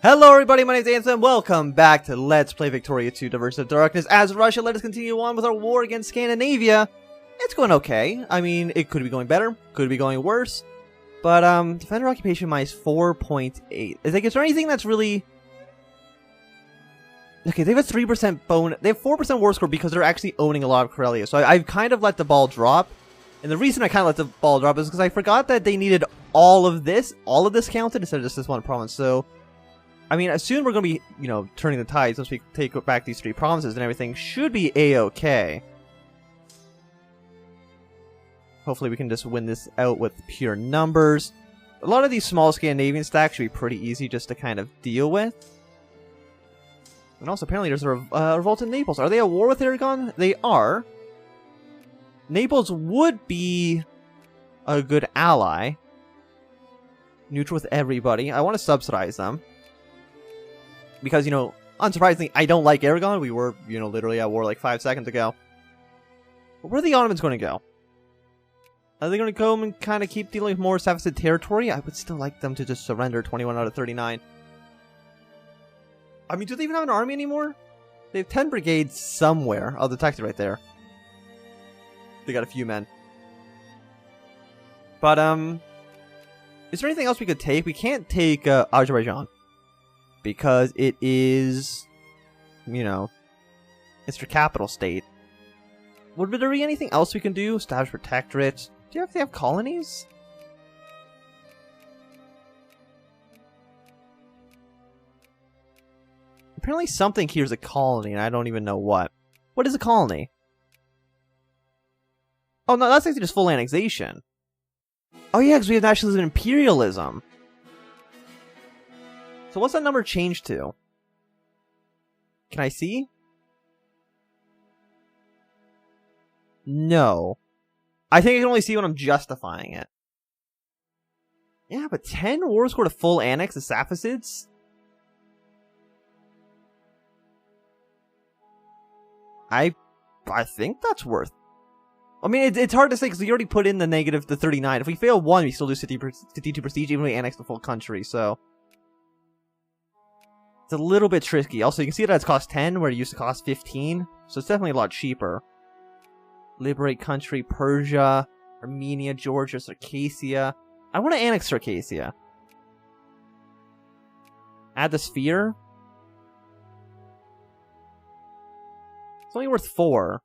Hello everybody, my name is Anson, welcome back to Let's Play Victoria 2 Divergences of Darkness. As Russia let us continue on with our war against Scandinavia. It's going okay. I mean, it could be going better, could be going worse. But, Defender Occupation minus 4.8. Is there anything that's really... Okay, they have a 3% bonus. They have 4% war score because they're actually owning a lot of Karelia. So I've kind of let the ball drop. And the reason I kind of let the ball drop is because I forgot that they needed all of this counted instead of just this one province. So... I mean, soon we're going to be, turning the tides once we take back these 3 provinces and everything should be a-okay. Hopefully we can just win this out with pure numbers. A lot of these small Scandinavian stacks should be pretty easy just to kind of deal with. And also, apparently there's a revolt in Naples. Are they at war with Aragon? They are. Naples would be a good ally. Neutral with everybody. I want to subsidize them. Because, unsurprisingly, I don't like Aragon. We were, literally at war like 5 seconds ago. But where are the Ottomans going to go? Are they going to come and kind of keep dealing with more Safavid territory? I would still like them to just surrender 21 out of 39. I mean, do they even have an army anymore? They have 10 brigades somewhere. I'll detect it right there. They got a few men. But, is there anything else we could take? We can't take, Azerbaijan. Because it is, it's their capital state. Would there be anything else we can do? Establish protectorate. Do they have colonies? Apparently something here is a colony, and I don't even know what. What is a colony? Oh, no, that's actually just full annexation. Oh yeah, because we have nationalism and imperialism. So what's that number changed to? Can I see? No. I think I can only see when I'm justifying it. Yeah, but 10 war score to full annex the Safavids? I think that's worth... I mean, it's hard to say because we already put in the negative the 39. If we fail 1, we still lose 52 prestige even if we annex the full country, so... It's a little bit tricky. Also, you can see that it's cost 10, where it used to cost 15. So it's definitely a lot cheaper. Liberate country, Persia, Armenia, Georgia, Circassia. I want to annex Circassia. Add the sphere. It's only worth 4.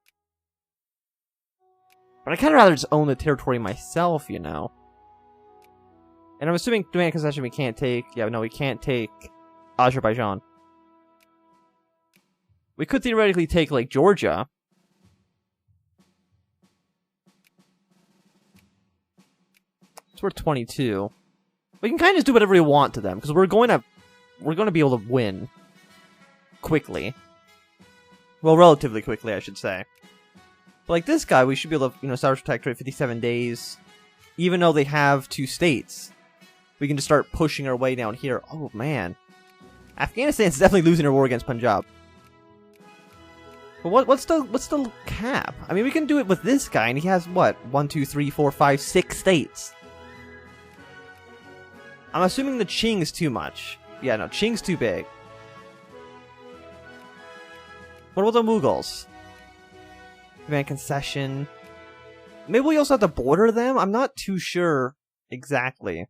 But I kind of rather just own the territory myself, And I'm assuming demand concession we can't take. Yeah, no, we can't take... Azerbaijan. We could theoretically take, like, Georgia. It's worth 22. We can kind of just do whatever we want to them, because we're going to be able to win. Quickly. Well, relatively quickly, I should say. But like this guy, we should be able to, establish protectorate 57 days. Even though they have 2 states. We can just start pushing our way down here. Oh, man. Afghanistan's definitely losing their war against Punjab. But what's the cap? I mean, we can do it with this guy, and he has, what? 1, 2, 3, 4, 5, 6 states. I'm assuming the Qing's too much. Yeah, no, Qing's too big. What about the Mughals? Demand concession. Maybe we also have to border them? I'm not too sure exactly.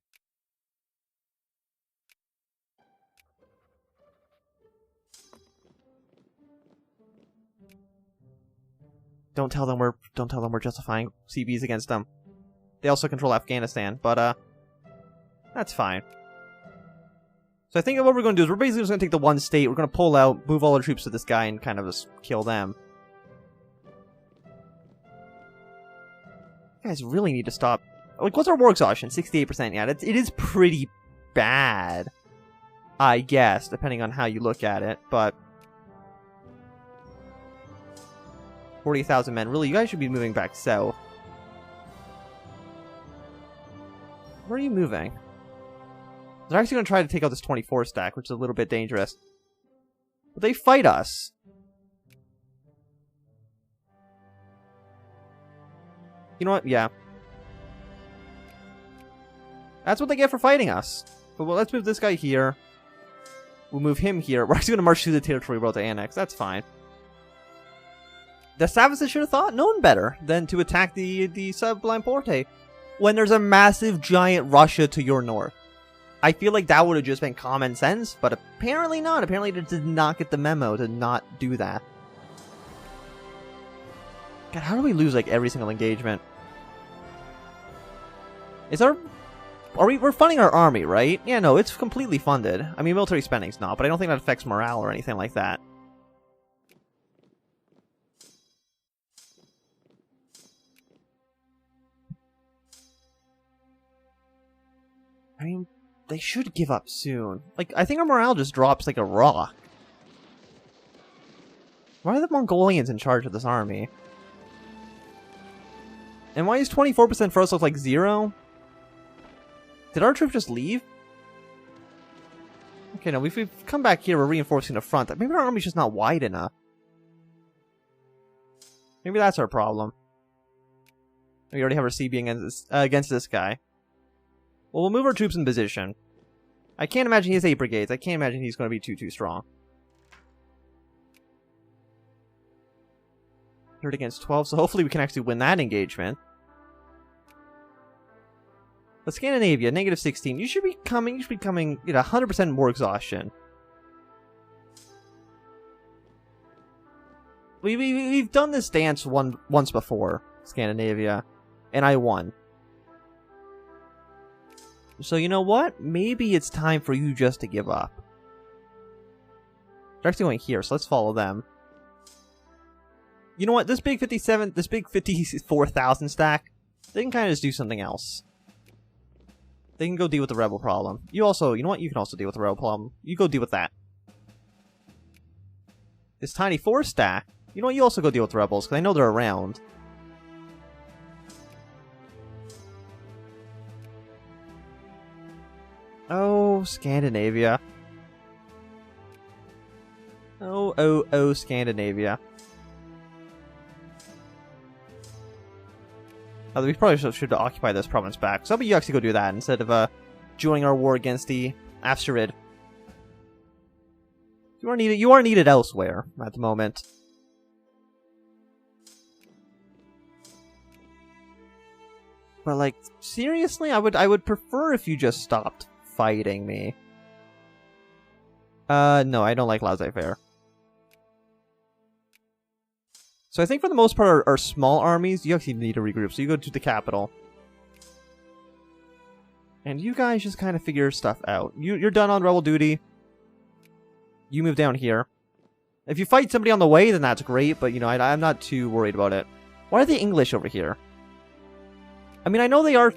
Don't tell them we're justifying CBs against them. They also control Afghanistan, but that's fine. So I think what we're going to do is we're basically just going to take the one state, we're going to pull out, move all our troops to this guy, and kind of just kill them. You guys really need to stop. Like, what's our war exhaustion? 68%. Yeah, it is pretty bad, I guess, depending on how you look at it, but... 40,000 men. Really, you guys should be moving back south. Where are you moving? They're actually going to try to take out this 24 stack, which is a little bit dangerous. But they fight us. You know what? Yeah. That's what they get for fighting us. But well, let's move this guy here. We'll move him here. We're actually going to march through the territory world to annex. That's fine. The Savas should have thought known better than to attack the Sublime Porte when there's a massive giant Russia to your north. I feel like that would have just been common sense, but apparently not. Apparently they did not get the memo to not do that. God, how do we lose like every single engagement? We're funding our army, right? Yeah, no, it's completely funded. I mean, military spending's not, but I don't think that affects morale or anything like that. I mean, they should give up soon. Like, I think our morale just drops like a rock. Why are the Mongolians in charge of this army? And why is 24% for us look like 0? Did our troops just leave? Okay, no, if we've come back here, we're reinforcing the front. Maybe our army's just not wide enough. Maybe that's our problem. We already have our CB against this guy. Well, we'll move our troops in position. I can't imagine he has 8 brigades. I can't imagine he's going to be too strong. 3rd against 12, so hopefully we can actually win that engagement. But Scandinavia, -16. You should be coming, you know, 100% more exhaustion. We've done this dance once before, Scandinavia, and I won. So you know what? Maybe it's time for you just to give up. They're actually going here, so let's follow them. You know what? This big 54,000 stack, they can kind of just do something else. They can go deal with the rebel problem. You also, you know what? You can also deal with the rebel problem. You go deal with that. This tiny 4 stack, you know what? You also go deal with the rebels, because I know they're around. Oh, Scandinavia. Oh, Scandinavia. We probably should occupy this province back. So how about you actually go do that instead of joining our war against the Asterid. You are needed elsewhere at the moment. But like, seriously, I would prefer if you just stopped fighting me. No, I don't like laissez-faire. So I think for the most part, our small armies, you actually need to regroup. So you go to the capital. And you guys just kind of figure stuff out. You're done on rebel duty. You move down here. If you fight somebody on the way, then that's great. But, you know, I'm not too worried about it. Why are the English over here? I mean, I know they are...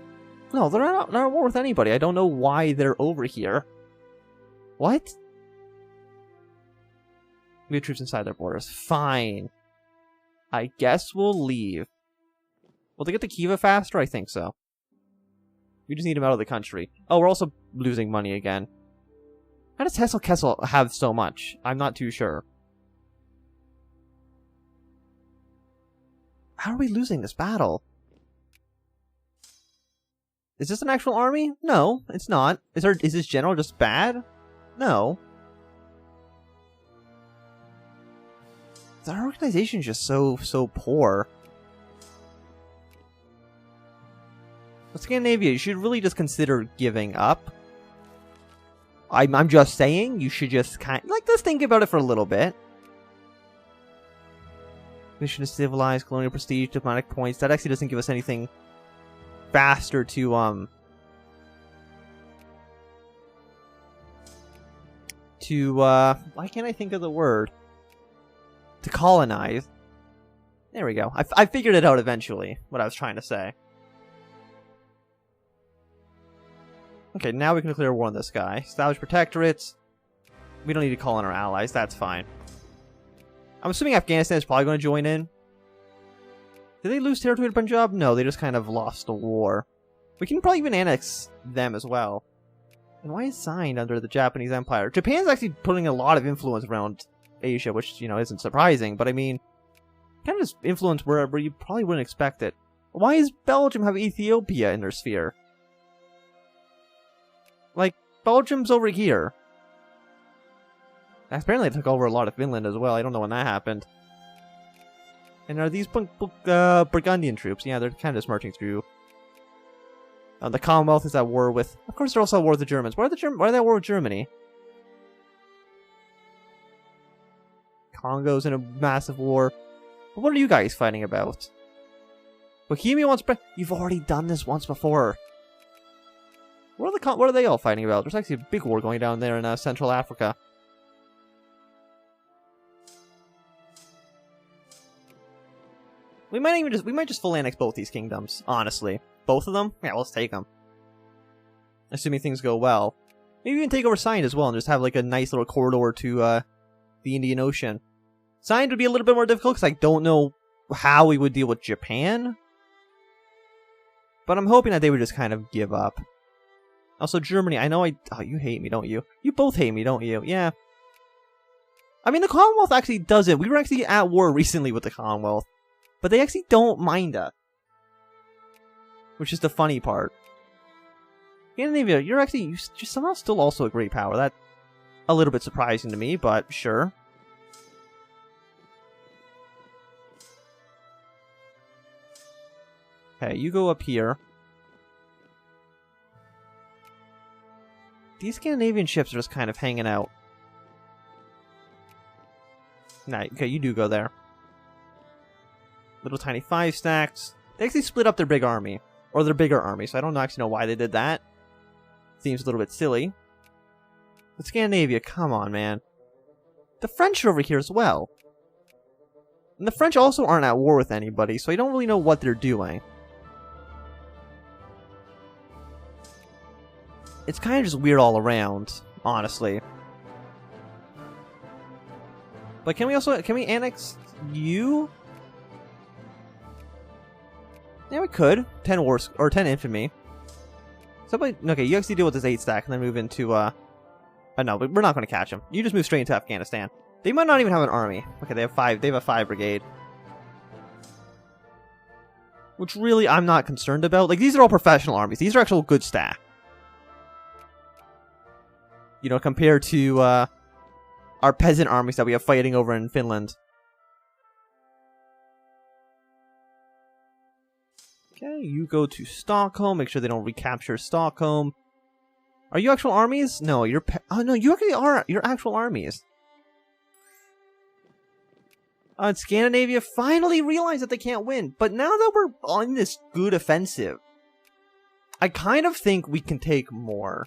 No, they're not at war with anybody. I don't know why they're over here. What? We have troops inside their borders. Fine. I guess we'll leave. Will they get to Kiva faster? I think so. We just need them out of the country. Oh, we're also losing money again. How does Hessel Kessel have so much? I'm not too sure. How are we losing this battle? Is this an actual army? No, it's not. Is this general just bad? No. Our organization is just so poor. But Scandinavia, you should really just consider giving up. I'm just saying, you should just just think about it for a little bit. Mission to civilize, colonial prestige, diplomatic points. That actually doesn't give us anything faster to why can't I think of the word? To colonize. There we go. I figured it out eventually, what I was trying to say. Okay, now we can declare war on this guy. Establish protectorates. We don't need to call in our allies, that's fine. I'm assuming Afghanistan is probably going to join in. Did they lose territory to Punjab? No, they just kind of lost the war. We can probably even annex them as well. And why is signed under the Japanese Empire? Japan's actually putting a lot of influence around Asia, which, you know, isn't surprising, but I mean, kind of just influence wherever you probably wouldn't expect it. Why does Belgium have Ethiopia in their sphere? Like, Belgium's over here. Apparently they took over a lot of Finland as well. I don't know when that happened. And are these Burgundian troops? Yeah, they're kind of just marching through. The Commonwealth is at war with... Of course they're also at war with the Germans. Why are they at war with Germany? Congo's in a massive war. But what are you guys fighting about? Bohemia wants... You've already done this once before. What are they all fighting about? There's actually a big war going down there in Central Africa. We might just full annex both these kingdoms, honestly. Both of them? Yeah, let's take them. Assuming things go well. Maybe even take over Signed as well and just have like a nice little corridor to the Indian Ocean. Signed would be a little bit more difficult because I don't know how we would deal with Japan. But I'm hoping that they would just kind of give up. Also, Germany, I know oh, you hate me, don't you? You both hate me, don't you? Yeah. I mean, the Commonwealth actually doesn't. We were actually at war recently with the Commonwealth. But they actually don't mind us. Which is the funny part. Scandinavia, you're somehow still also a great power. That's a little bit surprising to me, but sure. Okay, you go up here. These Scandinavian ships are just kind of hanging out. Nah, okay, you do go there. Little tiny 5 stacks. They actually split up their big army. Or their bigger army, so I don't actually know why they did that. Seems a little bit silly. But Scandinavia, come on, man. The French are over here as well. And the French also aren't at war with anybody, so I don't really know what they're doing. It's kind of just weird all around, honestly. But can we annex you? Yeah, we could. 10 wars or 10 infantry. Somebody, okay, you actually deal with this 8 stack and then move into no, but we're not going to catch them. You just move straight into Afghanistan. They might not even have an army. Okay, they have 5. They have a 5 brigade. Which really I'm not concerned about. Like, these are all professional armies. These are actual good staff. You know, compared to our peasant armies that we have fighting over in Finland. Okay, you go to Stockholm. Make sure they don't recapture Stockholm. Are you actual armies? No, you're... Oh, no, you actually are. You're actual armies. Scandinavia finally realized that they can't win. But now that we're on this good offensive, I kind of think we can take more.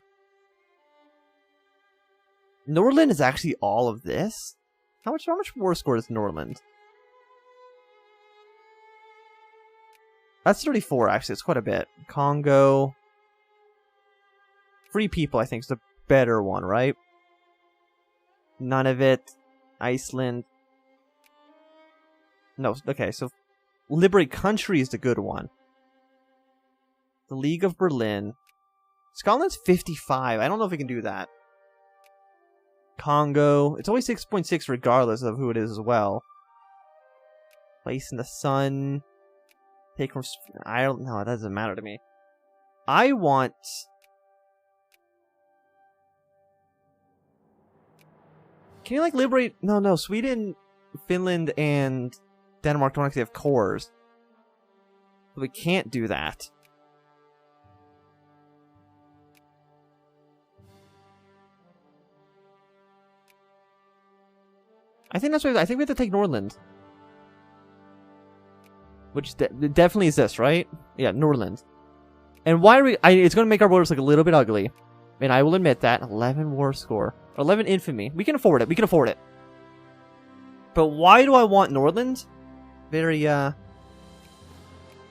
Nordland is actually all of this? How much war score is Nordland? That's 34, actually. It's quite a bit. Congo. Free People, I think, is the better one, right? Nunavut. Iceland. No, okay, so Liberate Country is the good one. The League of Berlin. Scotland's 55. I don't know if we can do that. Congo. It's always 6.6 regardless of who it is as well. Place in the Sun. Take from... I don't know. That doesn't matter to me. I want... Can you, like, liberate... No. Sweden, Finland, and Denmark don't actually have cores. So we can't do that. I think that's why... I think we have to take Nordland. Which definitely is this, right? Yeah, Nordland. And why are we... it's going to make our borders look a little bit ugly. And I will admit that. 11 war score. 11 infamy. We can afford it. We can afford it. But why do I want Nordland? Very,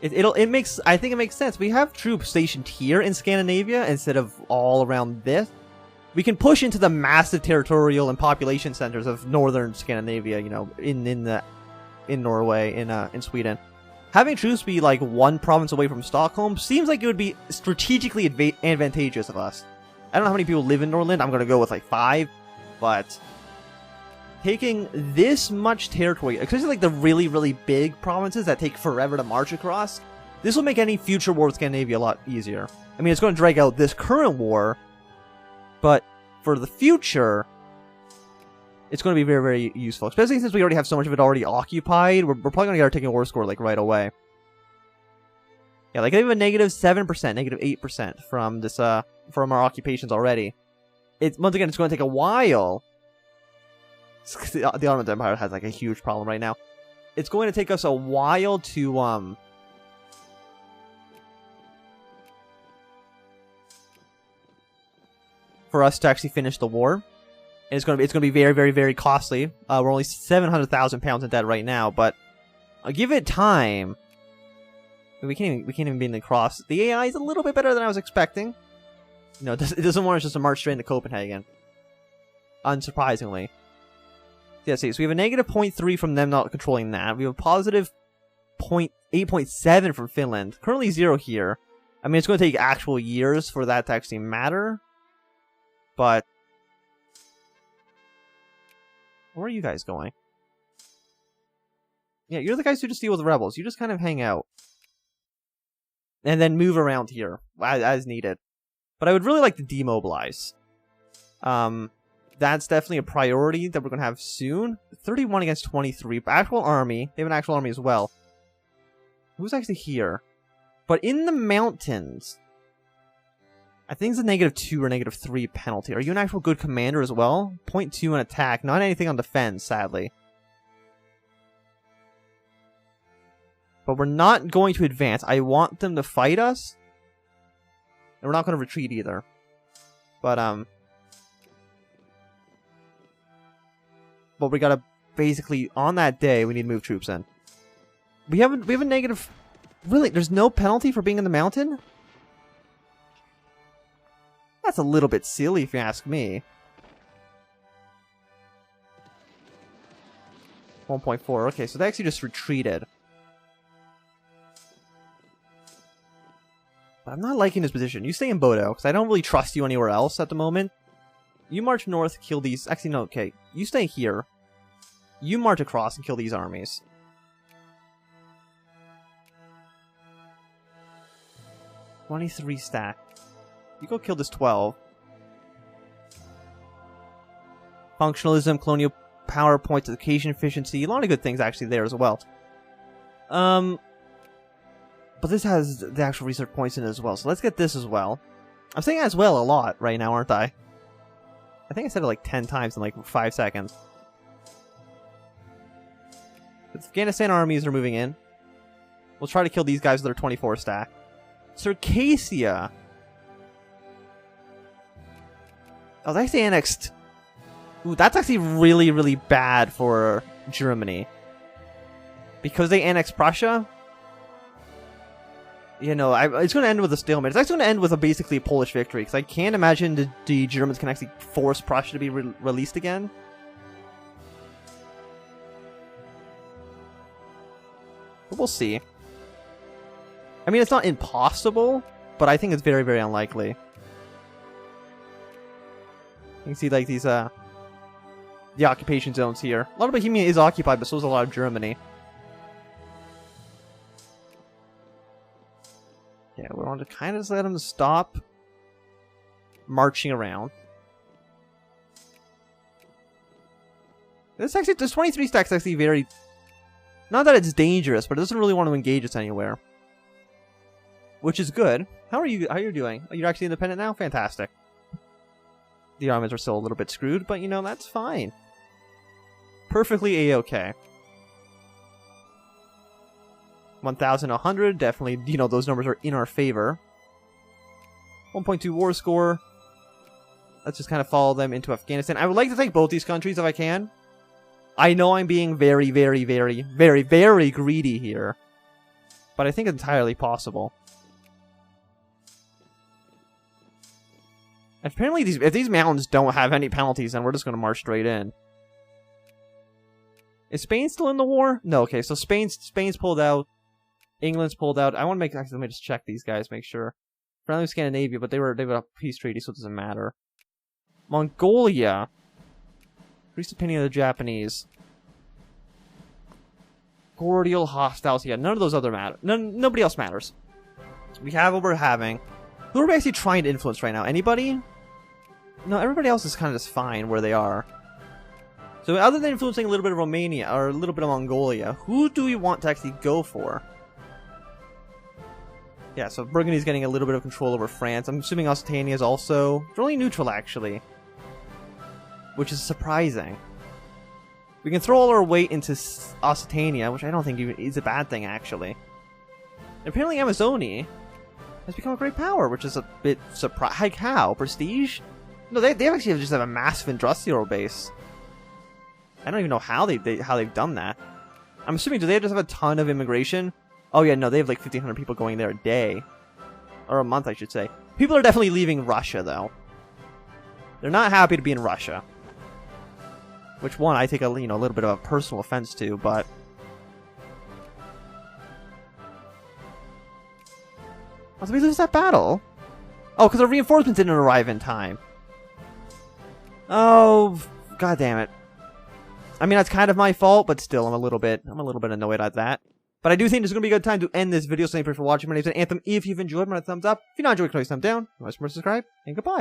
It makes... I think it makes sense. We have troops stationed here in Scandinavia instead of all around this. We can push into the massive territorial and population centers of northern Scandinavia, you know, in Norway, in Sweden. Having troops be like one province away from Stockholm seems like it would be strategically advantageous of us. I don't know how many people live in Norland. I'm going to go with like 5. But taking this much territory, especially like the really, really big provinces that take forever to march across, this will make any future war with Scandinavia a lot easier. I mean, it's going to drag out this current war, but for the future, it's going to be very, very useful. Especially since we already have so much of it already occupied. We're probably going to get our taking war score, like, right away. Yeah, like, they have a -7%, -8% from this, from our occupations already. Once again, it's going to take a while. The Ottoman Empire has, like, a huge problem right now. It's going to take us a while to, for us to actually finish the war. And it's going to be very, very, very costly. We're only 700,000 pounds in debt right now, but I'll give it time. We can't even beat the cross. The AI is a little bit better than I was expecting. You know, it doesn't want us just to march straight into Copenhagen. Unsurprisingly. Yeah, see, so we have a -0.3 from them not controlling that. We have a positive 8.7 from Finland. Currently 0 here. I mean, it's going to take actual years for that to actually matter. But where are you guys going? Yeah, you're the guys who just deal with the rebels. You just kind of hang out. And then move around here as needed. But I would really like to demobilize. That's definitely a priority that we're going to have soon. 31 against 23. Actual army. They have an actual army as well. Who's actually here? But in the mountains, I think it's a -2 or -3 penalty. Are you an actual good commander as well? 0.2 on attack. Not anything on defense, sadly. But we're not going to advance. I want them to fight us. And we're not going to retreat either. But we gotta basically, on that day, we need to move troops in. We have a negative... Really? There's no penalty for being in the mountain? That's a little bit silly if you ask me. 1.4. Okay, so they actually just retreated. But I'm not liking this position. You stay in Bodo, because I don't really trust you anywhere else at the moment. You march north, kill these... Actually, no, okay. You stay here. You march across and kill these armies. $23 stack. You go kill this 12. Functionalism, colonial power points, education efficiency. A lot of good things actually there as well. But this has the actual research points in it as well. So let's get this as well. I'm saying as well a lot right now, aren't I? I think I said it like 10 times in like 5 seconds. The Afghanistan armies are moving in. We'll try to kill these guys with their 24 stack. Circassia. Oh, they actually annexed. Ooh, that's actually really, really bad for Germany. Because they annexed Prussia. You know, it's going to end with a stalemate. It's actually going to end with a basically Polish victory. Because I can't imagine the Germans can actually force Prussia to be released again. But we'll see. I mean, it's not impossible, but I think it's very, very unlikely. You can see, like, these, the occupation zones here. A lot of Bohemia is occupied, but so is a lot of Germany. Yeah, we want to kind of just let them stop marching around. This 23 stacks actually very... Not that it's dangerous, but it doesn't really want to engage us anywhere. Which is good. How are you doing? You're actually independent now? Fantastic. The armies are still a little bit screwed, but you know, that's fine. Perfectly A-okay. 1,100, definitely, you know, those numbers are in our favor. 1.2 war score. Let's just kind of follow them into Afghanistan. I would like to take both these countries if I can. I know I'm being very, very, very, very, very greedy here. But I think it's entirely possible. Apparently, if these mountains don't have any penalties, then we're just going to march straight in. Is Spain still in the war? No, okay, so Spain's pulled out. England's pulled out. I want to make... Actually, let me just check these guys, make sure. Friendly with Scandinavia, but they were a peace treaty, so it doesn't matter. Mongolia. Increased opinion of the Japanese. Cordial hostiles. Yeah, none of those other matter. Nobody else matters. So we have what we're having. Who are we actually trying to influence right now? Anybody? No, everybody else is kind of just fine where they are. So other than influencing a little bit of Romania, or a little bit of Mongolia, who do we want to actually go for? Yeah, so Burgundy's getting a little bit of control over France. I'm assuming Occitania is also... They're only neutral, actually. Which is surprising. We can throw all our weight into Occitania, which I don't think even is a bad thing, actually. And apparently Amazonia has become a great power, which is a bit surprising. Like how? Prestige? No, they actually just have a massive industrial base. I don't even know how they've done that. I'm assuming, do they just have a ton of immigration? Oh yeah, no, they have like 1,500 people going there a day. Or a month, I should say. People are definitely leaving Russia, though. They're not happy to be in Russia. Which one I take a little bit of a personal offense to, but... Oh, did we lose that battle? Oh, because our reinforcements didn't arrive in time. Oh, god damn it. I mean, that's kind of my fault, but still, I'm a little bit annoyed at that. But I do think this is going to be a good time to end this video. So thank you for watching. My name is Anthem. If you've enjoyed, give it a thumbs up. If you not enjoyed, click thumbs down. If you want to subscribe, and goodbye.